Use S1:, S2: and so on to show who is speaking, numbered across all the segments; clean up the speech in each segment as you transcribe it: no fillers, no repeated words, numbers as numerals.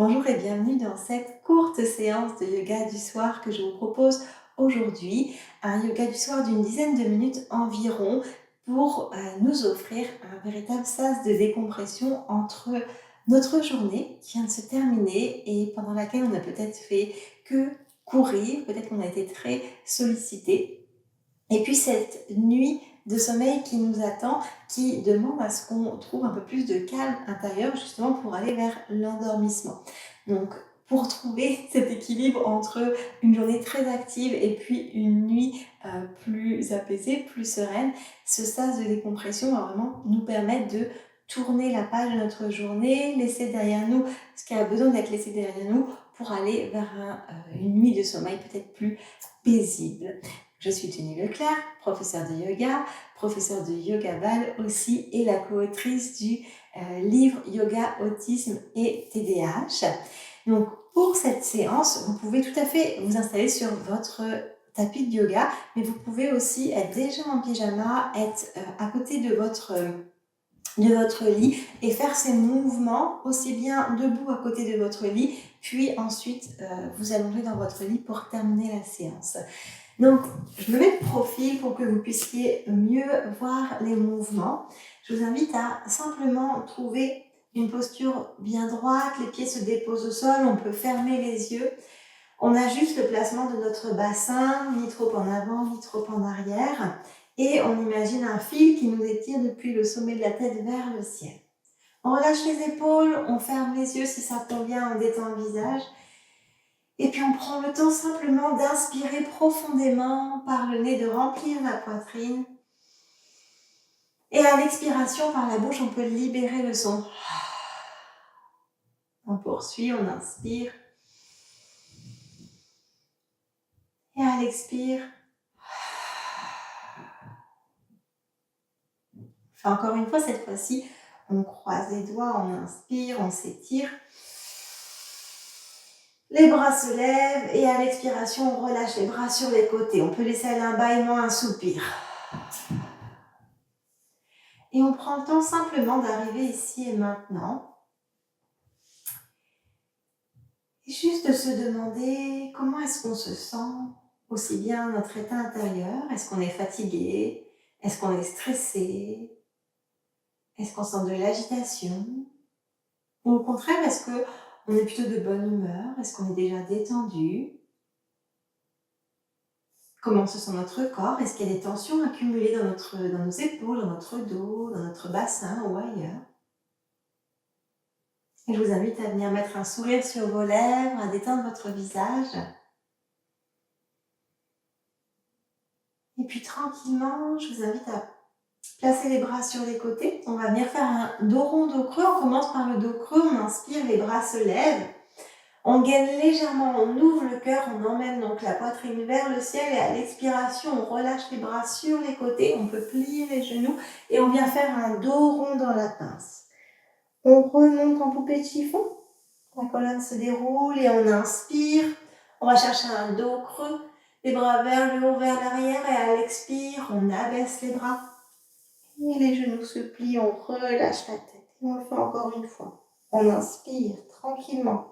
S1: Bonjour et bienvenue dans cette courte séance de yoga du soir que je vous propose aujourd'hui. Un yoga du soir d'une dizaine de minutes environ pour nous offrir un véritable sas de décompression entre notre journée qui vient de se terminer et pendant laquelle on n'a peut-être fait que courir, peut-être qu'on a été très sollicité. Et puis cette nuit de sommeil qui nous attend, qui demande à ce qu'on trouve un peu plus de calme intérieur justement pour aller vers l'endormissement. Donc pour trouver cet équilibre entre une journée très active et puis une nuit plus apaisée, plus sereine, ce sas de décompression va vraiment nous permettre de tourner la page de notre journée, laisser derrière nous ce qui a besoin d'être laissé derrière nous pour aller vers une nuit de sommeil peut-être plus paisible. Je suis Jenny Leclerc, professeure de yoga, professeure de yoga ball aussi et la co-autrice du livre Yoga, Autisme et TDAH. Donc pour cette séance, vous pouvez tout à fait vous installer sur votre tapis de yoga, mais vous pouvez aussi être déjà en pyjama, être à côté de votre lit et faire ces mouvements aussi bien debout à côté de votre lit, puis ensuite vous allonger dans votre lit pour terminer la séance. Donc, je me mets de profil pour que vous puissiez mieux voir les mouvements. Je vous invite à simplement trouver une posture bien droite, les pieds se déposent au sol, on peut fermer les yeux. On ajuste le placement de notre bassin, ni trop en avant, ni trop en arrière. Et on imagine un fil qui nous étire depuis le sommet de la tête vers le ciel. On relâche les épaules, on ferme les yeux si ça convient, on détend le visage. Et puis on prend le temps simplement d'inspirer profondément par le nez, de remplir la poitrine. Et à l'expiration par la bouche, on peut libérer le son. On poursuit, on inspire. Et à l'expire. Enfin, encore une fois, cette fois-ci, on croise les doigts, on inspire, on s'étire. Les bras se lèvent et à l'expiration, on relâche les bras sur les côtés. On peut laisser aller un bâillement, un soupir. Et on prend le temps simplement d'arriver ici et maintenant. Et juste de se demander comment est-ce qu'on se sent, aussi bien notre état intérieur. Est-ce qu'on est fatigué? Est-ce qu'on est stressé? Est-ce qu'on sent de l'agitation? Ou au contraire, est-ce qu'on est plutôt de bonne humeur? Est-ce qu'on est déjà détendu? Comment se sent notre corps? Est-ce qu'il y a des tensions accumulées dans nos épaules, dans notre dos, dans notre bassin ou ailleurs? Et je vous invite à venir mettre un sourire sur vos lèvres, à détendre votre visage. Et puis tranquillement, je vous invite à placer les bras sur les côtés. On va venir faire un dos rond, dos creux. On commence par le dos creux, on inspire, les bras se lèvent. On gaine légèrement, on ouvre le cœur, on emmène donc la poitrine vers le ciel et à l'expiration, on relâche les bras sur les côtés, on peut plier les genoux et on vient faire un dos rond dans la pince. On remonte en poupée de chiffon, la colonne se déroule et on inspire. On va chercher un dos creux, les bras vers le haut, vers l'arrière et à l'expire, on abaisse les bras. Et les genoux se plient, on relâche la tête. Et on le fait encore une fois. On inspire tranquillement.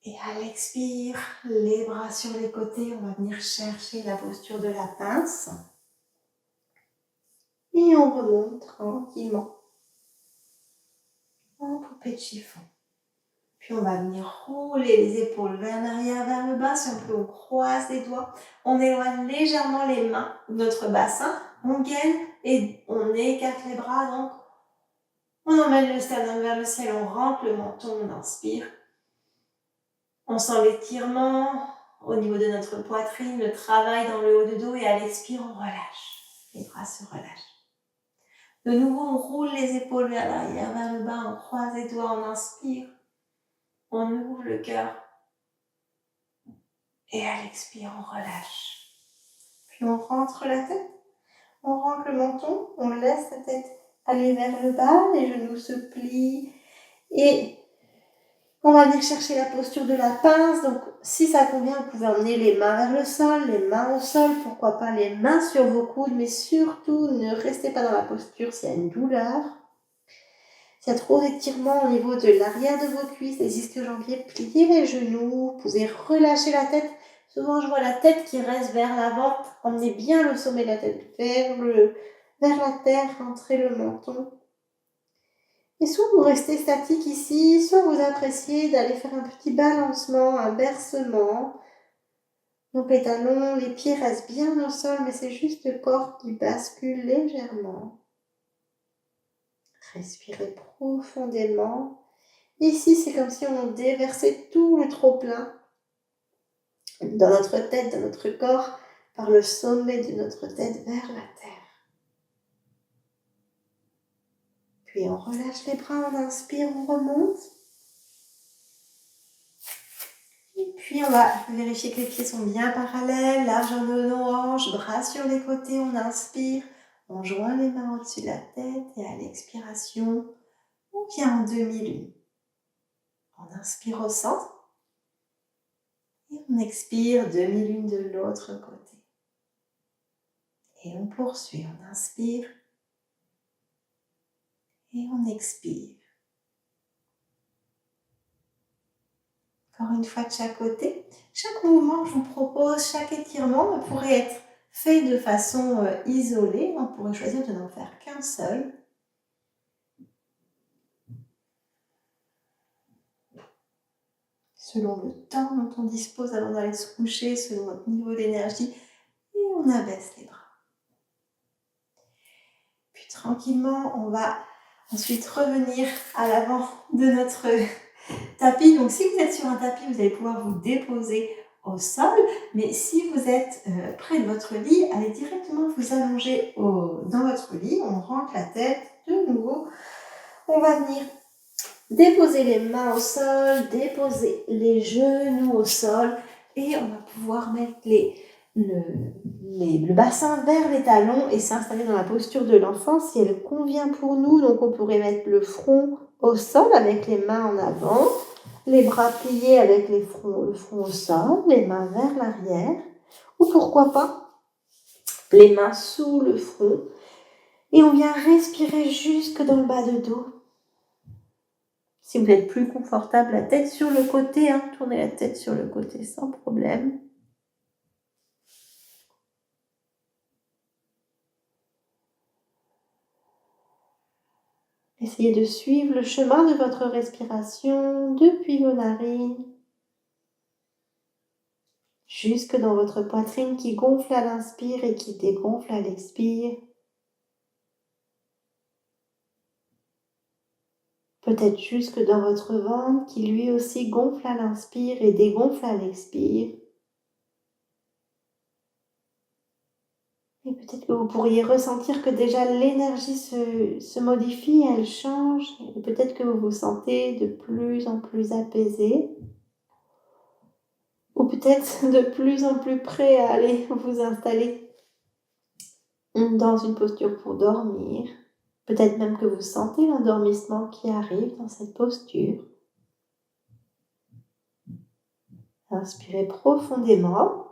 S1: Et à l'expire, les bras sur les côtés, on va venir chercher la posture de la pince. Et on remonte tranquillement en poupée de chiffon. Puis on va venir rouler les épaules vers l'arrière, vers le bas. Si on peut, on croise les doigts. On éloigne légèrement les mains de notre bassin. On gaine et on écarte les bras. Donc, on emmène le sternum vers le ciel. On rentre le menton, on inspire. On sent l'étirement au niveau de notre poitrine, le travail dans le haut du dos et à l'expire, on relâche. Les bras se relâchent. De nouveau, on roule les épaules vers l'arrière, vers le bas, on croise les doigts, on inspire. On ouvre le cœur. Et à l'expire, on relâche. Puis on rentre la tête, on rentre le menton, on laisse la tête aller vers le bas, les genoux se plient et on va venir chercher la posture de la pince. Donc, si ça convient, vous pouvez emmener les mains vers le sol, les mains au sol, pourquoi pas les mains sur vos coudes, mais surtout, ne restez pas dans la posture s'il y a une douleur. S'il y a trop d'étirement au niveau de l'arrière de vos cuisses, les ischio-jambiers, pliez les genoux. Vous pouvez relâcher la tête. Souvent, je vois la tête qui reste vers l'avant. Emmenez bien le sommet de la tête vers la terre, rentrez le menton. Et soit vous restez statique ici, soit vous appréciez d'aller faire un petit balancement, un bercement. Donc les talons, les pieds restent bien au sol, mais c'est juste le corps qui bascule légèrement. Respirez profondément. Ici, c'est comme si on déversait tout le trop-plein dans notre tête, dans notre corps, par le sommet de notre tête vers la terre. Puis on relâche les bras, on inspire, on remonte. Et puis on va vérifier que les pieds sont bien parallèles, largeur de nos hanches, bras sur les côtés, on inspire, on joint les mains au-dessus de la tête et à l'expiration, on vient en demi-lune. On inspire au centre et on expire demi-lune de l'autre côté. Et on poursuit, on inspire et on expire. Encore une fois de chaque côté. Chaque mouvement que je vous propose, chaque étirement pourrait être fait de façon isolée. On pourrait choisir de n'en faire qu'un seul. Selon le temps dont on dispose avant d'aller se coucher, selon notre niveau d'énergie, et on abaisse les bras. Puis tranquillement, on va ensuite revenir à l'avant de notre tapis. Donc si vous êtes sur un tapis, vous allez pouvoir vous déposer au sol. Mais si vous êtes près de votre lit, allez directement vous allonger dans votre lit. On rentre la tête de nouveau. On va venir déposer les mains au sol, déposer les genoux au sol. Et on va pouvoir mettre le bassin vers les talons et s'installer dans la posture de l'enfant si elle convient pour nous. Donc on pourrait mettre le front au sol avec les mains en avant, les bras pliés avec le front au sol, les mains vers l'arrière, ou pourquoi pas les mains sous le front. Et on vient respirer jusque dans le bas de dos. Si vous êtes plus confortable, la tête sur le côté, tournez la tête sur le côté sans problème. Essayez de suivre le chemin de votre respiration depuis vos narines, jusque dans votre poitrine qui gonfle à l'inspire et qui dégonfle à l'expire. Peut-être jusque dans votre ventre qui lui aussi gonfle à l'inspire et dégonfle à l'expire. Et peut-être que vous pourriez ressentir que déjà l'énergie se modifie, elle change. Et peut-être que vous vous sentez de plus en plus apaisé. Ou peut-être de plus en plus prêt à aller vous installer dans une posture pour dormir. Peut-être même que vous sentez l'endormissement qui arrive dans cette posture. Inspirez profondément.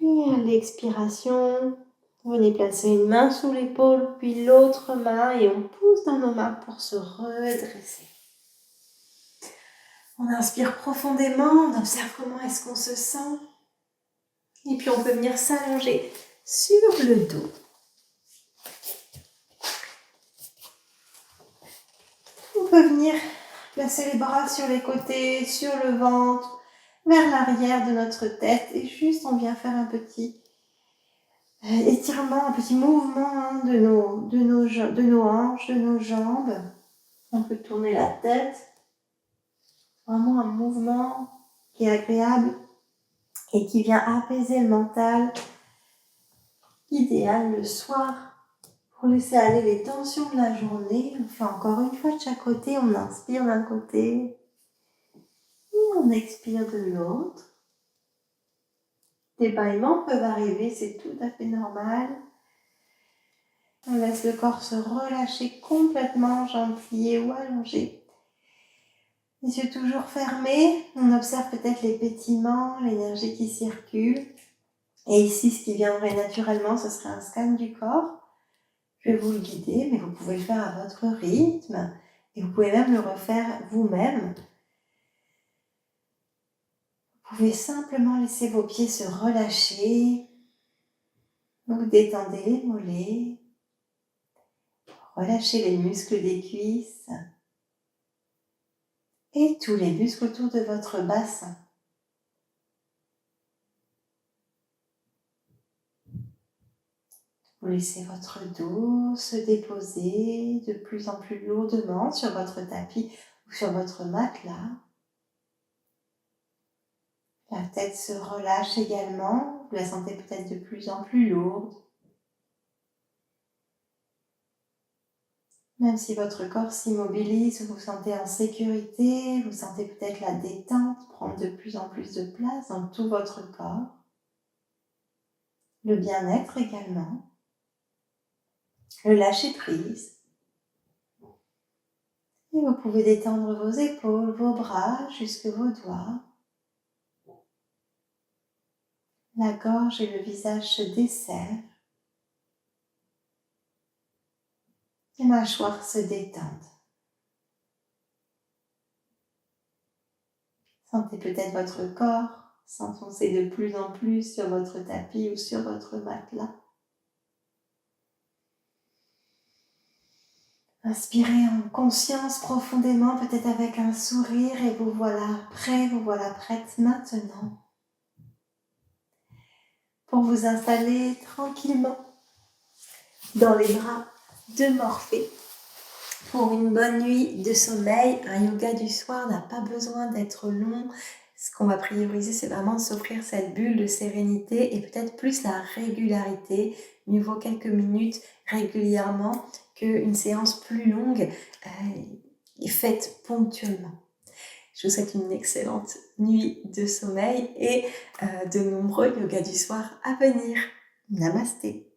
S1: Et à l'expiration, venez placer une main sous l'épaule, puis l'autre main, et on pousse dans nos mains pour se redresser. On inspire profondément, on observe comment est-ce qu'on se sent. Et puis on peut venir s'allonger sur le dos. On peut venir placer les bras sur les côtés, sur le ventre, vers l'arrière de notre tête. Et juste on vient faire un petit étirement, un petit mouvement de nos hanches, de nos jambes. On peut tourner la tête. Vraiment un mouvement qui est agréable et qui vient apaiser le mental. Idéal le soir pour laisser aller les tensions de la journée. On fait encore une fois de chaque côté. On inspire d'un côté et on expire de l'autre. Des bâillements peuvent arriver, c'est tout à fait normal. On laisse le corps se relâcher complètement, jambes pliées ou allongées. Les yeux toujours fermés, on observe peut-être les pétillements, l'énergie qui circule. Et ici, ce qui viendrait naturellement, ce serait un scan du corps. Je vais vous le guider, mais vous pouvez le faire à votre rythme et vous pouvez même le refaire vous-même. Vous pouvez simplement laisser vos pieds se relâcher. Vous détendez les mollets, relâchez les muscles des cuisses et tous les muscles autour de votre bassin. Vous laissez votre dos se déposer de plus en plus lourdement sur votre tapis ou sur votre matelas. La tête se relâche également, vous la sentez peut-être de plus en plus lourde. Même si votre corps s'immobilise, vous vous sentez en sécurité, vous sentez peut-être la détente prendre de plus en plus de place dans tout votre corps. Le bien-être également. Le lâcher-prise. Et vous pouvez détendre vos épaules, vos bras, jusque vos doigts. La gorge et le visage se desserrent. Les mâchoires se détendent. Sentez peut-être votre corps s'enfoncer de plus en plus sur votre tapis ou sur votre matelas. Inspirez en conscience profondément, peut-être avec un sourire, et vous voilà prêt, vous voilà prête maintenant pour vous installer tranquillement dans les bras de Morphée pour une bonne nuit de sommeil. Un yoga du soir n'a pas besoin d'être long. Ce qu'on va prioriser, c'est vraiment de s'offrir cette bulle de sérénité et peut-être plus la régularité. Mieux vaut quelques minutes régulièrement qu'une séance plus longue faite ponctuellement. Je vous souhaite une excellente nuit de sommeil et de nombreux yogas du soir à venir. Namasté.